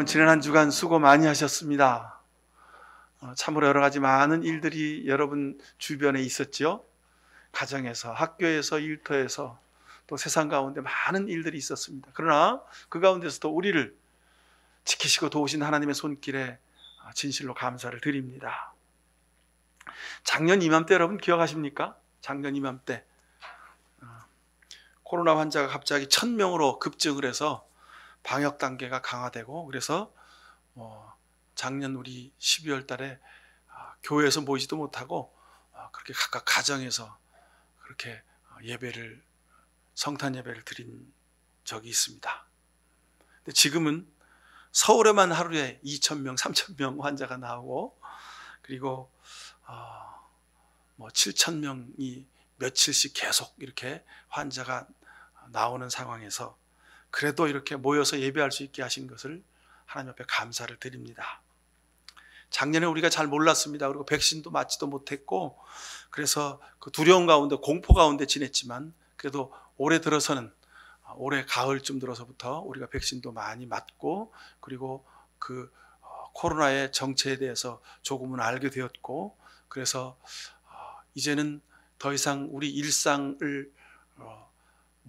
여러분 지난 한 주간 수고 많이 하셨습니다. 참으로 여러 가지 많은 일들이 여러분 주변에 있었죠. 가정에서, 학교에서, 일터에서, 또 세상 가운데 많은 일들이 있었습니다. 그러나 그 가운데서도 우리를 지키시고 도우신 하나님의 손길에 진실로 감사를 드립니다. 작년 이맘때 여러분 기억하십니까? 작년 이맘때 코로나 환자가 갑자기 1000명으로 급증을 해서 방역 단계가 강화되고, 그래서 작년 우리 12월 달에 교회에서 모이지도 못하고 그렇게 각각 가정에서 그렇게 성탄 예배를 드린 적이 있습니다. 근데 지금은 서울에만 하루에 2000명, 3000명 환자가 나오고, 그리고 7000명이 며칠씩 계속 이렇게 환자가 나오는 상황에서 그래도 이렇게 모여서 예배할 수 있게 하신 것을 하나님 앞에 감사를 드립니다. 작년에 우리가 잘 몰랐습니다. 그리고 백신도 맞지도 못했고, 그래서 그 두려움 가운데, 공포 가운데 지냈지만, 그래도 올해 들어서는, 올해 가을쯤 들어서부터 우리가 백신도 많이 맞고, 그리고 그 코로나의 정체에 대해서 조금은 알게 되었고, 그래서 이제는 더 이상 우리 일상을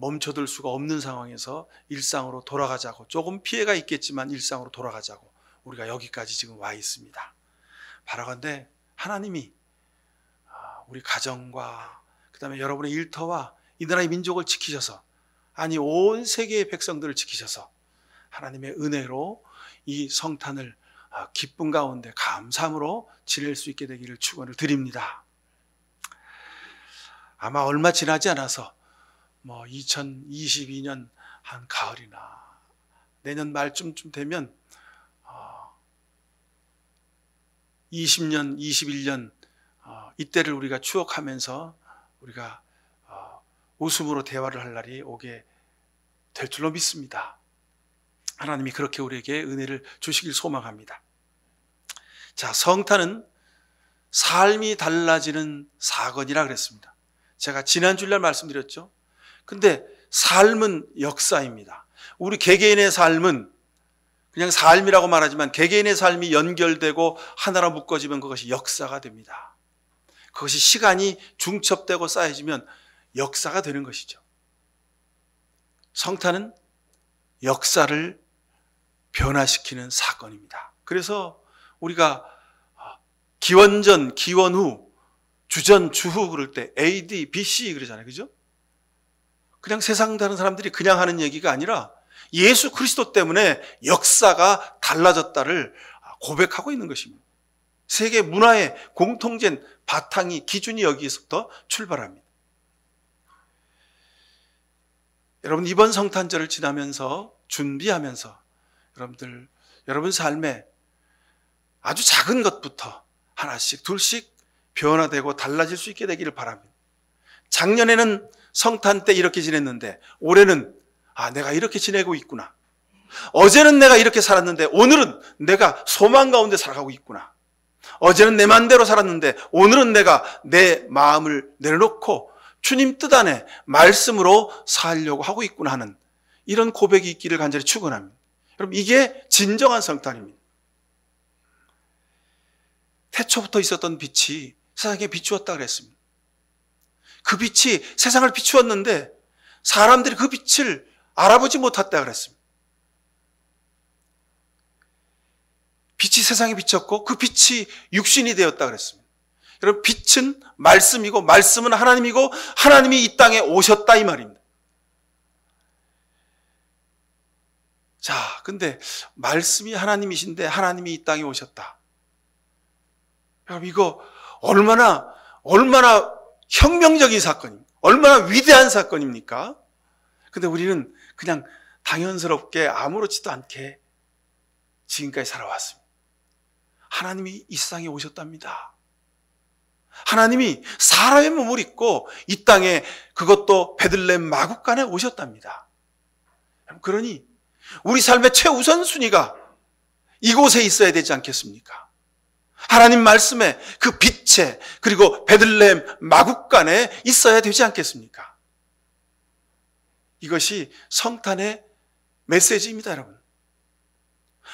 멈춰둘 수가 없는 상황에서 일상으로 돌아가자고, 조금 피해가 있겠지만 일상으로 돌아가자고 우리가 여기까지 지금 와 있습니다. 바라건대 하나님이 우리 가정과 그 다음에 여러분의 일터와 이 나라의 민족을 지키셔서, 아니 온 세계의 백성들을 지키셔서 하나님의 은혜로 이 성탄을 기쁨 가운데 감사함으로 지낼 수 있게 되기를 축원을 드립니다. 아마 얼마 지나지 않아서 2022년 한 가을이나 내년 말쯤 되면 20년, 21년 이때를 우리가 추억하면서 우리가 웃음으로 대화를 할 날이 오게 될 줄로 믿습니다. 하나님이 그렇게 우리에게 은혜를 주시길 소망합니다. 자, 성탄은 삶이 달라지는 사건이라 그랬습니다. 제가 지난 주일날 말씀드렸죠. 근데 삶은 역사입니다. 우리 개개인의 삶은 그냥 삶이라고 말하지만 개개인의 삶이 연결되고 하나로 묶어지면 그것이 역사가 됩니다. 그것이 시간이 중첩되고 쌓여지면 역사가 되는 것이죠. 성탄은 역사를 변화시키는 사건입니다. 그래서 우리가 기원전, 기원후, 주전, 주후 그럴 때 AD, BC 그러잖아요. 그죠? 그냥 세상 다른 사람들이 그냥 하는 얘기가 아니라 예수 그리스도 때문에 역사가 달라졌다를 고백하고 있는 것입니다. 세계 문화의 공통된 바탕이, 기준이 여기서부터 출발합니다. 여러분, 이번 성탄절을 지나면서, 준비하면서 여러분 삶에 아주 작은 것부터 하나씩 둘씩 변화되고 달라질 수 있게 되기를 바랍니다. 작년에는 성탄 때 이렇게 지냈는데 올해는 내가 이렇게 지내고 있구나. 어제는 내가 이렇게 살았는데 오늘은 내가 소망 가운데 살아가고 있구나. 어제는 내 마음대로 살았는데 오늘은 내가 내 마음을 내려놓고 주님 뜻 안에 말씀으로 살려고 하고 있구나 하는 이런 고백이 있기를 간절히 축원합니다. 여러분, 이게 진정한 성탄입니다. 태초부터 있었던 빛이 세상에 비추었다 그랬습니다. 그 빛이 세상을 비추었는데 사람들이 그 빛을 알아보지 못했다 그랬습니다. 빛이 세상에 비쳤고 그 빛이 육신이 되었다 그랬습니다. 여러분, 빛은 말씀이고 말씀은 하나님이고 하나님이 이 땅에 오셨다 이 말입니다. 자, 근데 말씀이 하나님이신데 하나님이 이 땅에 오셨다. 여러분, 이거 얼마나 혁명적인 사건입니다. 얼마나 위대한 사건입니까? 근데 우리는 그냥 당연스럽게 아무렇지도 않게 지금까지 살아왔습니다. 하나님이 이 세상에 오셨답니다. 하나님이 사람의 몸을 입고 이 땅에, 그것도 베들레헴 마구간에 오셨답니다. 그러니 우리 삶의 최우선순위가 이곳에 있어야 되지 않겠습니까? 하나님 말씀에, 그 빛에, 그리고 베들레헴 마구간에 있어야 되지 않겠습니까? 이것이 성탄의 메시지입니다, 여러분.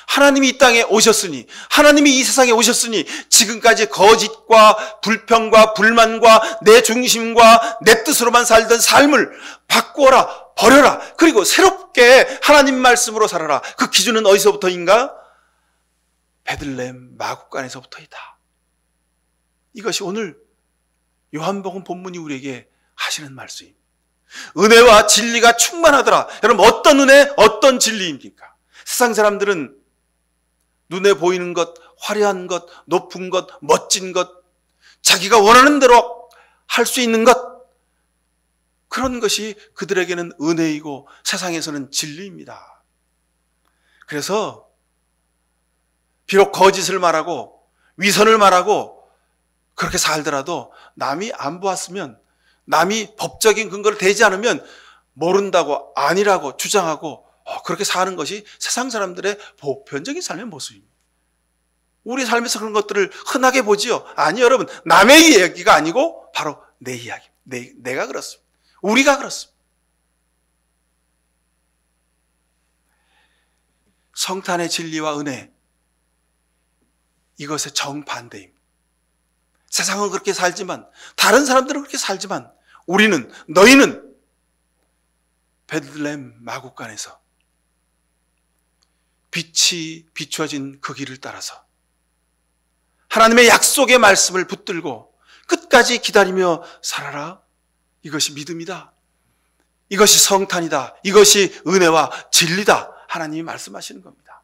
하나님이 이 땅에 오셨으니, 하나님이 이 세상에 오셨으니 지금까지 거짓과 불평과 불만과 내 중심과 내 뜻으로만 살던 삶을 바꾸어라, 버려라. 그리고 새롭게 하나님 말씀으로 살아라. 그 기준은 어디서부터인가? 베들레헴 마구간에서부터이다. 이것이 오늘 요한복음 본문이 우리에게 하시는 말씀입니다. 은혜와 진리가 충만하더라. 여러분, 어떤 은혜, 어떤 진리입니까? 세상 사람들은 눈에 보이는 것, 화려한 것, 높은 것, 멋진 것, 자기가 원하는 대로 할 수 있는 것, 그런 것이 그들에게는 은혜이고 세상에서는 진리입니다. 그래서 비록 거짓을 말하고 위선을 말하고 그렇게 살더라도 남이 안 보았으면, 남이 법적인 근거를 대지 않으면 모른다고, 아니라고 주장하고 그렇게 사는 것이 세상 사람들의 보편적인 삶의 모습입니다. 우리 삶에서 그런 것들을 흔하게 보지요. 아니, 여러분, 남의 이야기가 아니고 바로 내 이야기. 내가 그렇습니다. 우리가 그렇습니다. 성탄의 진리와 은혜, 이것의 정반대입니다. 세상은 그렇게 살지만, 다른 사람들은 그렇게 살지만, 우리는, 너희는 베들레헴 마구간에서 빛이 비춰진 그 길을 따라서 하나님의 약속의 말씀을 붙들고 끝까지 기다리며 살아라. 이것이 믿음이다. 이것이 성탄이다. 이것이 은혜와 진리다. 하나님이 말씀하시는 겁니다.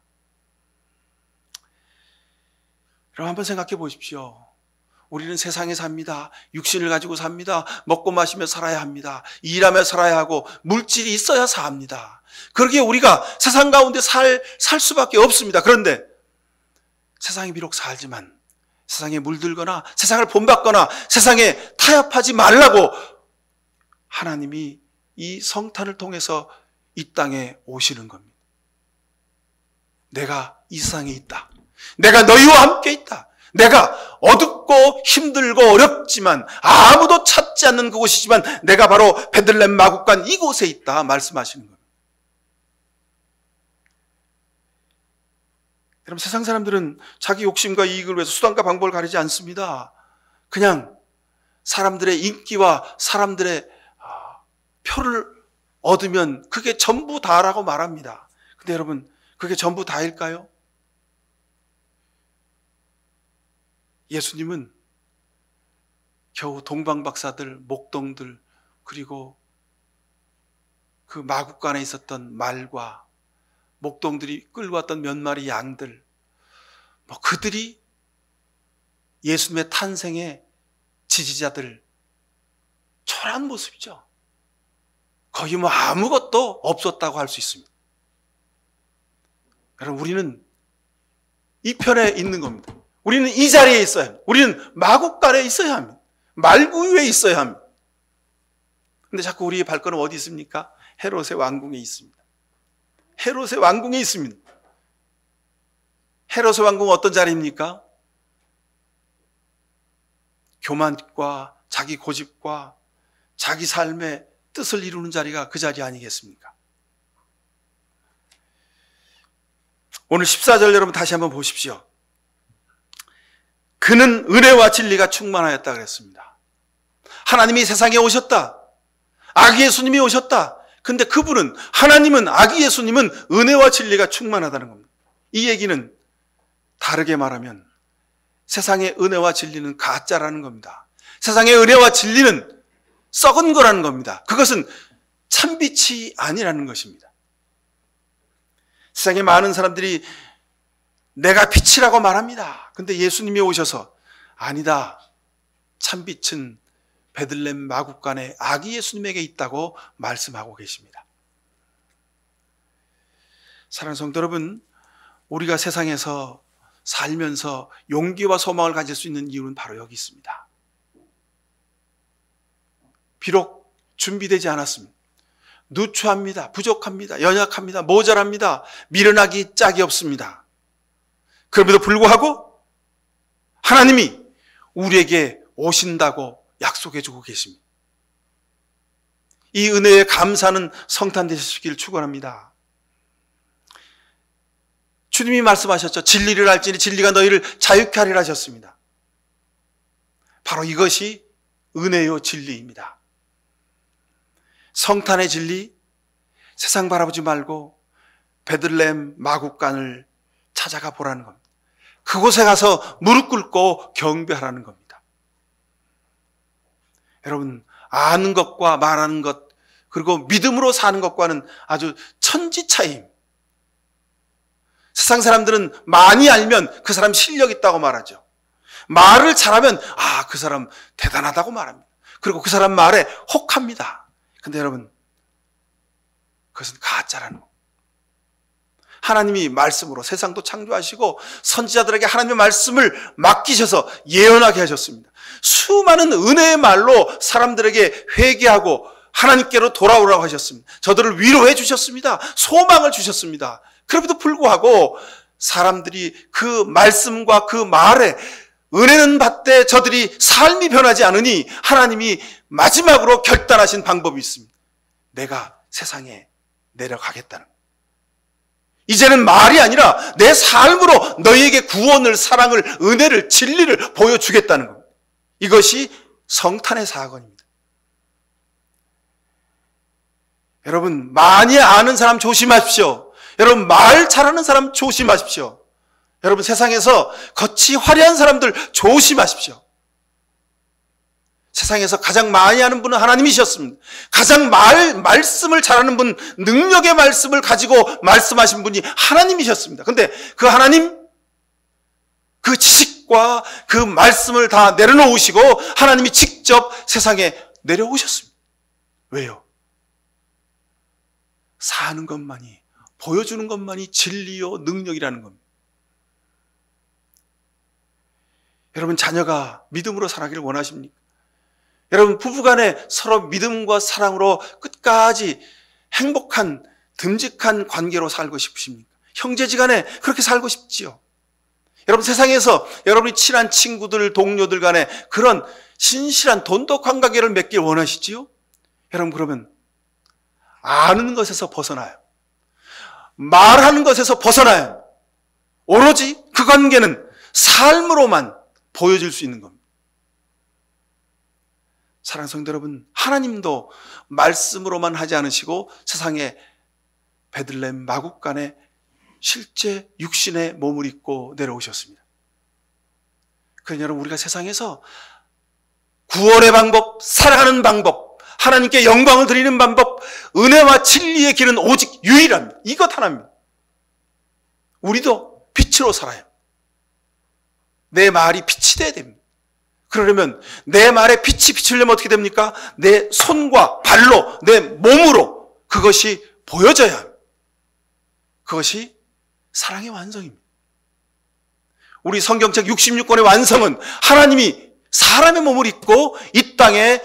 여러분, 한번 생각해 보십시오. 우리는 세상에 삽니다. 육신을 가지고 삽니다. 먹고 마시며 살아야 합니다. 일하며 살아야 하고 물질이 있어야 삽니다. 그러기에 우리가 세상 가운데 살 수밖에 없습니다. 그런데 세상에 비록 살지만 세상에 물들거나 세상을 본받거나 세상에 타협하지 말라고 하나님이 이 성탄을 통해서 이 땅에 오시는 겁니다. 내가 이 세상에 있다. 내가 너희와 함께 있다. 내가 어둡고 힘들고 어렵지만 아무도 찾지 않는 그곳이지만 내가 바로 베들레헴 마구간 이곳에 있다 말씀하시는 겁니다. 여러분, 세상 사람들은 자기 욕심과 이익을 위해서 수단과 방법을 가리지 않습니다. 그냥 사람들의 인기와 사람들의 표를 얻으면 그게 전부 다라고 말합니다. 근데 여러분, 그게 전부 다일까요? 예수님은 겨우 동방박사들, 목동들, 그리고 그 마구간에 있었던 말과 목동들이 끌고 왔던 몇 마리 양들, 그들이 예수님의 탄생의 지지자들, 초라한 모습이죠. 거의 아무것도 없었다고 할 수 있습니다. 여러분, 우리는 이 편에 있는 겁니다. 우리는 이 자리에 있어야 합니다. 우리는 마구간에 있어야 합니다. 말구 위에 있어야 합니다. 근데 자꾸 우리의 발걸음 어디 있습니까? 헤롯의 왕궁에 있습니다. 헤롯의 왕궁에 있습니다. 헤롯의 왕궁은 어떤 자리입니까? 교만과 자기 고집과 자기 삶의 뜻을 이루는 자리가 그 자리 아니겠습니까? 오늘 14절 여러분 다시 한번 보십시오. 그는 은혜와 진리가 충만하였다 그랬습니다. 하나님이 세상에 오셨다. 아기 예수님이 오셨다. 근데 그분은, 하나님은, 아기 예수님은 은혜와 진리가 충만하다는 겁니다. 이 얘기는 다르게 말하면 세상의 은혜와 진리는 가짜라는 겁니다. 세상의 은혜와 진리는 썩은 거라는 겁니다. 그것은 참빛이 아니라는 것입니다. 세상에 많은 사람들이 내가 빛이라고 말합니다. 근데 예수님이 오셔서 아니다. 참빛은 베들레헴 마구간에 아기 예수님에게 있다고 말씀하고 계십니다. 사랑하는 성도 여러분, 우리가 세상에서 살면서 용기와 소망을 가질 수 있는 이유는 바로 여기 있습니다. 비록 준비되지 않았습니다. 누추합니다. 부족합니다. 연약합니다. 모자랍니다. 미련하기 짝이 없습니다. 그럼에도 불구하고 하나님이 우리에게 오신다고 약속해주고 계십니다. 이 은혜에 감사하는 성탄 되시길 축원합니다. 주님이 말씀하셨죠. 진리를 알지니 진리가 너희를 자유케 하리라 하셨습니다. 바로 이것이 은혜요 진리입니다. 성탄의 진리, 세상 바라보지 말고 베들레헴 마국간을 찾아가 보라는 겁니다. 그곳에 가서 무릎 꿇고 경배하라는 겁니다. 여러분, 아는 것과 말하는 것, 그리고 믿음으로 사는 것과는 아주 천지 차이입니다. 세상 사람들은 많이 알면 그 사람 실력 있다고 말하죠. 말을 잘하면 그 사람 대단하다고 말합니다. 그리고 그 사람 말에 혹합니다. 근데 여러분, 그것은 가짜라는 거. 하나님이 말씀으로 세상도 창조하시고 선지자들에게 하나님의 말씀을 맡기셔서 예언하게 하셨습니다. 수많은 은혜의 말로 사람들에게 회개하고 하나님께로 돌아오라고 하셨습니다. 저들을 위로해 주셨습니다. 소망을 주셨습니다. 그럼에도 불구하고 사람들이 그 말씀과 그 말에 은혜는 받되 저들이 삶이 변하지 않으니 하나님이 마지막으로 결단하신 방법이 있습니다. 내가 세상에 내려가겠다는 거예요. 이제는 말이 아니라 내 삶으로 너희에게 구원을, 사랑을, 은혜를, 진리를 보여주겠다는 겁니다. 이것이 성탄의 사건입니다. 여러분, 많이 아는 사람 조심하십시오. 여러분, 말 잘하는 사람 조심하십시오. 여러분, 세상에서 겉이 화려한 사람들 조심하십시오. 세상에서 가장 많이 하는 분은 하나님이셨습니다. 가장 말씀을 잘하는 분, 능력의 말씀을 가지고 말씀하신 분이 하나님이셨습니다. 근데 그 하나님, 그 지식과 그 말씀을 다 내려놓으시고 하나님이 직접 세상에 내려오셨습니다. 왜요? 사는 것만이, 보여주는 것만이 진리요 능력이라는 겁니다. 여러분, 자녀가 믿음으로 살아가기를 원하십니까? 여러분, 부부간에 서로 믿음과 사랑으로 끝까지 행복한 듬직한 관계로 살고 싶으십니까? 형제지간에 그렇게 살고 싶지요. 여러분, 세상에서 여러분이 친한 친구들, 동료들 간에 그런 신실한 돈독한 관계를 맺길 원하시지요? 여러분, 그러면 아는 것에서 벗어나요. 말하는 것에서 벗어나요. 오로지 그 관계는 삶으로만 보여줄 수 있는 겁니다. 사랑하는 성도 여러분, 하나님도 말씀으로만 하지 않으시고 세상에 베들레헴 마국간에 실제 육신의 몸을 입고 내려오셨습니다. 그러니 여러분, 우리가 세상에서 구원의 방법, 살아가는 방법, 하나님께 영광을 드리는 방법, 은혜와 진리의 길은 오직 유일합니다. 이것 하나입니다. 우리도 빛으로 살아요. 내 말이 빛이 돼야 됩니다. 그러려면 내 말에 빛이 비추려면 어떻게 됩니까? 내 손과 발로, 내 몸으로 그것이 보여져야 합니다. 그것이 사랑의 완성입니다. 우리 성경책 66권의 완성은 하나님이 사람의 몸을 입고 이 땅에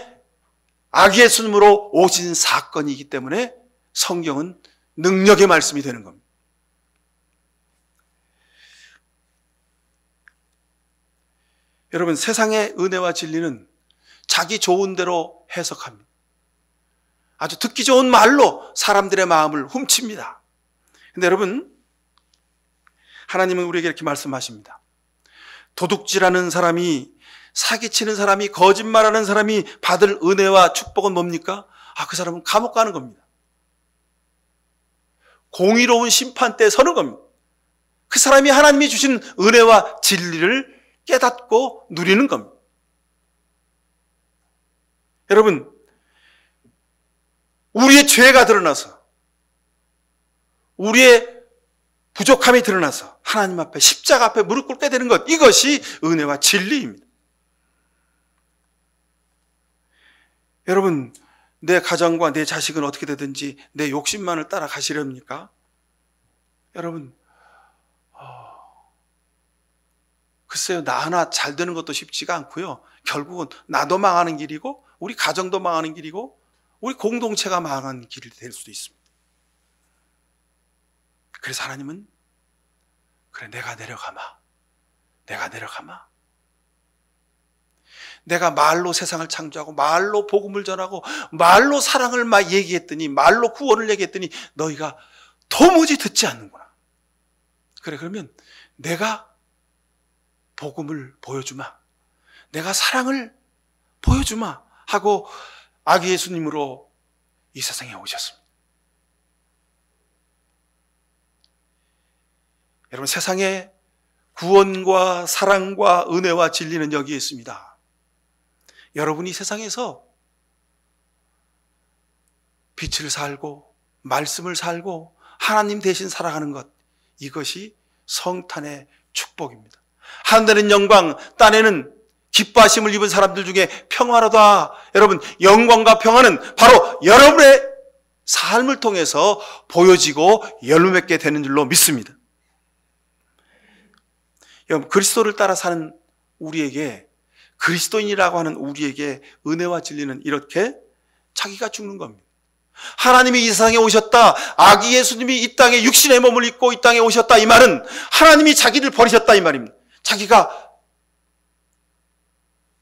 아기 예수님으로 오신 사건이기 때문에 성경은 능력의 말씀이 되는 겁니다. 여러분, 세상의 은혜와 진리는 자기 좋은 대로 해석합니다. 아주 듣기 좋은 말로 사람들의 마음을 훔칩니다. 근데 여러분, 하나님은 우리에게 이렇게 말씀하십니다. 도둑질하는 사람이, 사기치는 사람이, 거짓말하는 사람이 받을 은혜와 축복은 뭡니까? 그 사람은 감옥 가는 겁니다. 공의로운 심판대에 서는 겁니다. 그 사람이 하나님이 주신 은혜와 진리를 깨닫고 누리는 겁니다. 여러분, 우리의 죄가 드러나서, 우리의 부족함이 드러나서 하나님 앞에, 십자가 앞에 무릎 꿇게 되는 것, 이것이 은혜와 진리입니다. 여러분, 내 가정과 내 자식은 어떻게 되든지 내 욕심만을 따라 가시렵니까? 여러분, 글쎄요, 나 하나 잘 되는 것도 쉽지가 않고요. 결국은 나도 망하는 길이고, 우리 가정도 망하는 길이고, 우리 공동체가 망하는 길이 될 수도 있습니다. 그래서 하나님은, 그래, 내가 내려가마. 내가 말로 세상을 창조하고, 말로 복음을 전하고, 말로 사랑을 막 얘기했더니, 말로 구원을 얘기했더니 너희가 도무지 듣지 않는구나. 그래, 그러면 내가 복음을 보여주마, 내가 사랑을 보여주마 하고 아기 예수님으로 이 세상에 오셨습니다. 여러분, 세상에 구원과 사랑과 은혜와 진리는 여기에 있습니다. 여러분이 세상에서 빛을 살고 말씀을 살고 하나님 대신 살아가는 것, 이것이 성탄의 축복입니다. 하늘에는 영광, 땅에는 기뻐하심을 입은 사람들 중에 평화로다. 여러분, 영광과 평화는 바로 여러분의 삶을 통해서 보여지고 열매 맺게 되는 줄로 믿습니다. 여러분, 그리스도를 따라 사는 우리에게, 그리스도인이라고 하는 우리에게 은혜와 진리는 이렇게 자기가 죽는 겁니다. 하나님이 이 세상에 오셨다, 아기 예수님이 이 땅에 육신의 몸을 입고 이 땅에 오셨다, 이 말은 하나님이 자기를 버리셨다 이 말입니다. 자기가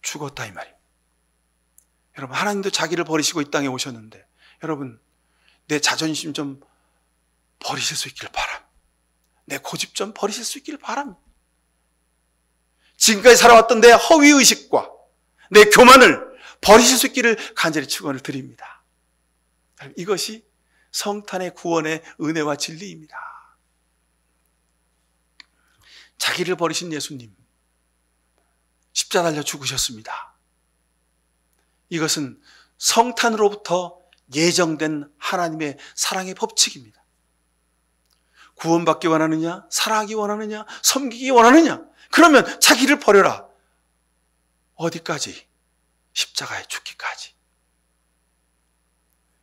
죽었다 이 말입니다. 여러분, 하나님도 자기를 버리시고 이 땅에 오셨는데, 여러분, 내 자존심 좀 버리실 수 있기를 바랍니다. 내 고집 좀 버리실 수 있기를 바랍니다. 지금까지 살아왔던 내 허위의식과 내 교만을 버리실 수 있기를 간절히 축원을 드립니다. 이것이 성탄의 구원의 은혜와 진리입니다. 자기를 버리신 예수님, 십자가 달려 죽으셨습니다. 이것은 성탄으로부터 예정된 하나님의 사랑의 법칙입니다. 구원받기 원하느냐, 사랑하기 원하느냐, 섬기기 원하느냐, 그러면 자기를 버려라. 어디까지? 십자가에 죽기까지.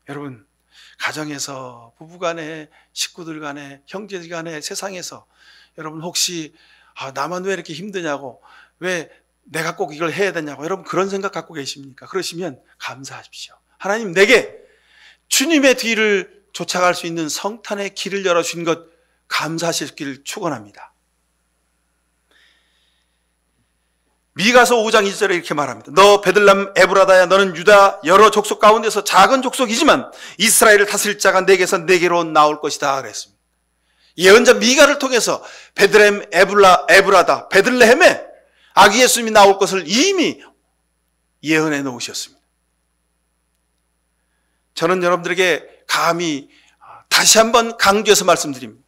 여러분, 가정에서, 부부간에, 식구들 간에, 형제 간에, 세상에서 여러분 혹시 나만 왜 이렇게 힘드냐고, 왜 내가 꼭 이걸 해야 되냐고, 여러분 그런 생각 갖고 계십니까? 그러시면 감사하십시오. 하나님, 내게 주님의 뒤를 쫓아갈 수 있는 성탄의 길을 열어주신 것 감사하시길 축원합니다. 미가서 5장 1절에 이렇게 말합니다. 너 베들레헴 에브라다야, 너는 유다 여러 족속 가운데서 작은 족속이지만 이스라엘을 다스릴 자가 내게서 내게로 나올 것이다 그랬습니다. 예언자 미가를 통해서 베들레헴 에브라다, 베들레헴에 아기 예수님이 나올 것을 이미 예언해 놓으셨습니다. 저는 여러분들에게 감히 다시 한번 강조해서 말씀드립니다.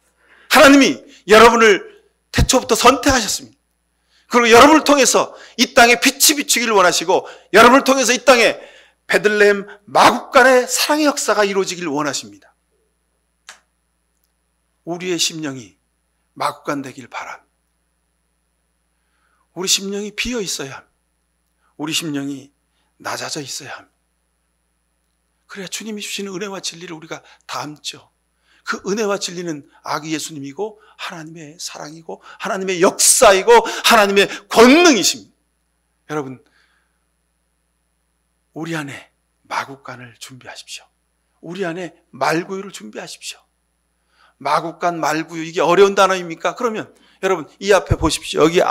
하나님이 여러분을 태초부터 선택하셨습니다. 그리고 여러분을 통해서 이 땅에 빛이 비추기를 원하시고, 여러분을 통해서 이 땅에 베들레헴 마국간의 사랑의 역사가 이루어지기를 원하십니다. 우리의 심령이 마국간 되길 바랍니다. 우리 심령이 비어 있어야 합니다. 우리 심령이 낮아져 있어야 합니다. 그래야 주님이 주시는 은혜와 진리를 우리가 담죠. 그 은혜와 진리는 아기 예수님이고 하나님의 사랑이고 하나님의 역사이고 하나님의 권능이십니다. 여러분, 우리 안에 마국간을 준비하십시오. 우리 안에 말구유를 준비하십시오. 마국간, 말구유, 이게 어려운 단어입니까? 그러면 여러분, 이 앞에 보십시오. 여기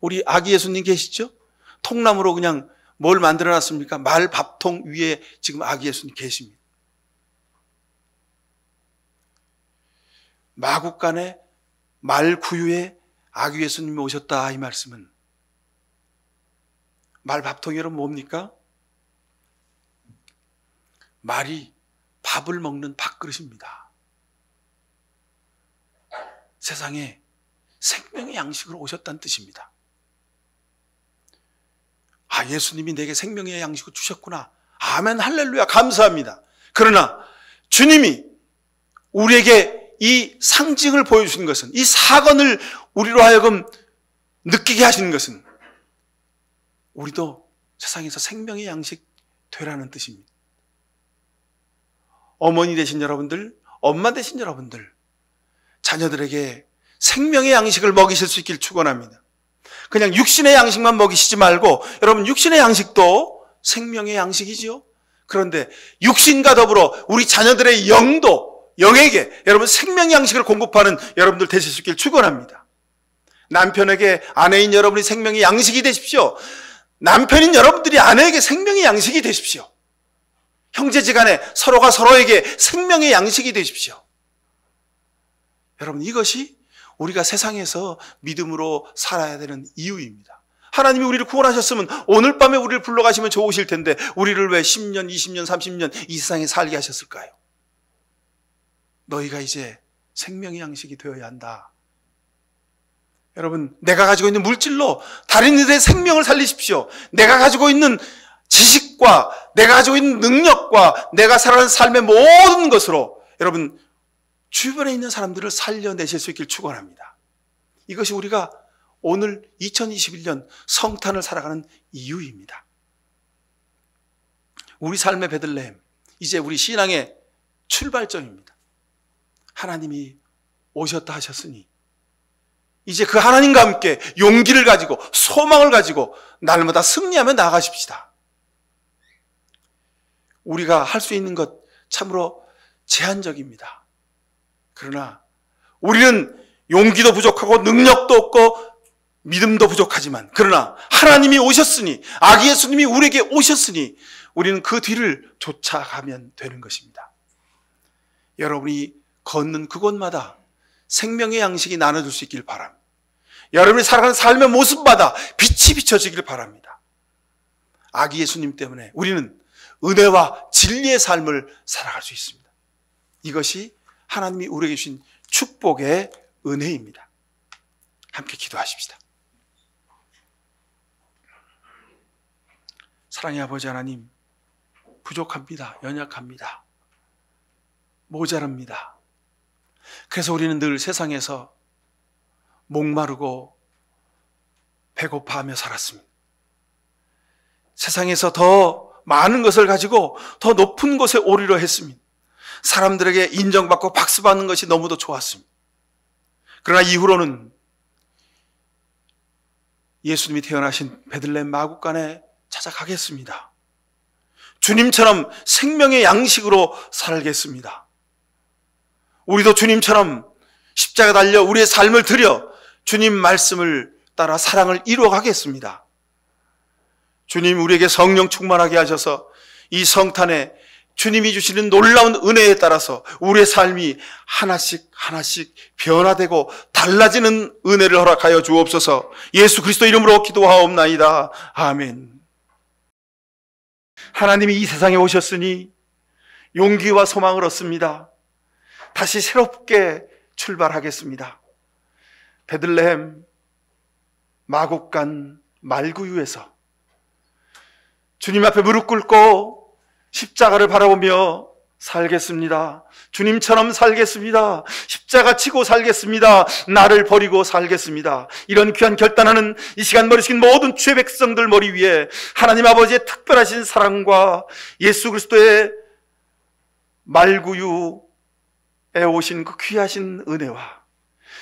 우리 아기 예수님 계시죠? 통나무로 그냥 뭘 만들어 놨습니까? 말 밥통 위에 지금 아기 예수님 계십니다. 마국간에 말구유에 아기 예수님이 오셨다, 이 말씀은 말 밥통이 여러분 뭡니까? 말이 밥을 먹는 밥그릇입니다. 세상에 생명의 양식으로 오셨다는 뜻입니다. 예수님이 내게 생명의 양식을 주셨구나. 아멘, 할렐루야, 감사합니다. 그러나 주님이 우리에게 이 상징을 보여주신 것은, 이 사건을 우리로 하여금 느끼게 하시는 것은, 우리도 세상에서 생명의 양식 되라는 뜻입니다. 어머니 되신 여러분들, 엄마 되신 여러분들, 자녀들에게 생명의 양식을 먹이실 수 있길 축원합니다. 그냥 육신의 양식만 먹이시지 말고, 여러분 육신의 양식도 생명의 양식이지요. 그런데 육신과 더불어 우리 자녀들의 영에게 여러분 생명의 양식을 공급하는 여러분들 되실 수 있길 축원합니다. 남편에게 아내인 여러분이 생명의 양식이 되십시오. 남편인 여러분들이 아내에게 생명의 양식이 되십시오. 형제지간에 서로가 서로에게 생명의 양식이 되십시오. 여러분, 이것이 우리가 세상에서 믿음으로 살아야 되는 이유입니다. 하나님이 우리를 구원하셨으면 오늘 밤에 우리를 불러가시면 좋으실 텐데 우리를 왜 10년, 20년, 30년 이 세상에 살게 하셨을까요? 너희가 이제 생명의 양식이 되어야 한다. 여러분, 내가 가지고 있는 물질로 다른 이들의 생명을 살리십시오. 내가 가지고 있는 지식과 내가 가지고 있는 능력과 내가 살아가는 삶의 모든 것으로 여러분 주변에 있는 사람들을 살려내실 수 있길 축원합니다. 이것이 우리가 오늘 2021년 성탄을 살아가는 이유입니다. 우리 삶의 베들레헴, 이제 우리 신앙의 출발점입니다. 하나님이 오셨다 하셨으니 이제 그 하나님과 함께 용기를 가지고 소망을 가지고 날마다 승리하며 나아가십시다. 우리가 할 수 있는 것 참으로 제한적입니다. 그러나 우리는 용기도 부족하고 능력도 없고 믿음도 부족하지만 그러나 하나님이 오셨으니 아기 예수님이 우리에게 오셨으니 우리는 그 뒤를 쫓아가면 되는 것입니다. 여러분이 걷는 그곳마다 생명의 양식이 나눠줄 수 있길 바랍니다. 여러분이 살아가는 삶의 모습마다 빛이 비춰지길 바랍니다. 아기 예수님 때문에 우리는 은혜와 진리의 삶을 살아갈 수 있습니다. 이것이 하나님이 우리에게 주신 축복의 은혜입니다. 함께 기도하십시다. 사랑의 아버지 하나님, 부족합니다. 연약합니다. 모자랍니다. 그래서 우리는 늘 세상에서 목마르고 배고파하며 살았습니다. 세상에서 더 많은 것을 가지고 더 높은 곳에 오르려 했습니다. 사람들에게 인정받고 박수받는 것이 너무도 좋았습니다. 그러나 이후로는 예수님이 태어나신 베들레헴 마구간에 찾아가겠습니다. 주님처럼 생명의 양식으로 살겠습니다. 우리도 주님처럼 십자가 달려 우리의 삶을 들여 주님 말씀을 따라 사랑을 이루어가겠습니다. 주님, 우리에게 성령 충만하게 하셔서 이 성탄에 주님이 주시는 놀라운 은혜에 따라서 우리의 삶이 하나씩 하나씩 변화되고 달라지는 은혜를 허락하여 주옵소서. 예수 그리스도 이름으로 기도하옵나이다. 아멘. 하나님이 이 세상에 오셨으니 용기와 소망을 얻습니다. 다시 새롭게 출발하겠습니다. 베들레헴 마곡간 말구유에서 주님 앞에 무릎 꿇고 십자가를 바라보며 살겠습니다. 주님처럼 살겠습니다. 십자가 치고 살겠습니다. 나를 버리고 살겠습니다. 이런 귀한 결단하는 이 시간 머리 숙인 모든 주의 백성들 머리 위에 하나님 아버지의 특별하신 사랑과 예수 그리스도의 말구유에 오신 그 귀하신 은혜와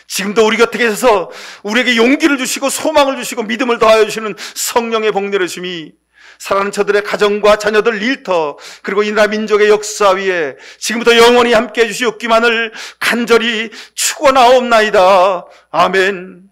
지금도 우리 곁에 계셔서 우리에게 용기를 주시고 소망을 주시고 믿음을 더하여 주시는 성령의 복내려 주심이 사랑하는 저들의 가정과 자녀들 일터 그리고 이 나라 민족의 역사 위에 지금부터 영원히 함께해 주시옵기만을 간절히 축원하옵나이다. 아멘.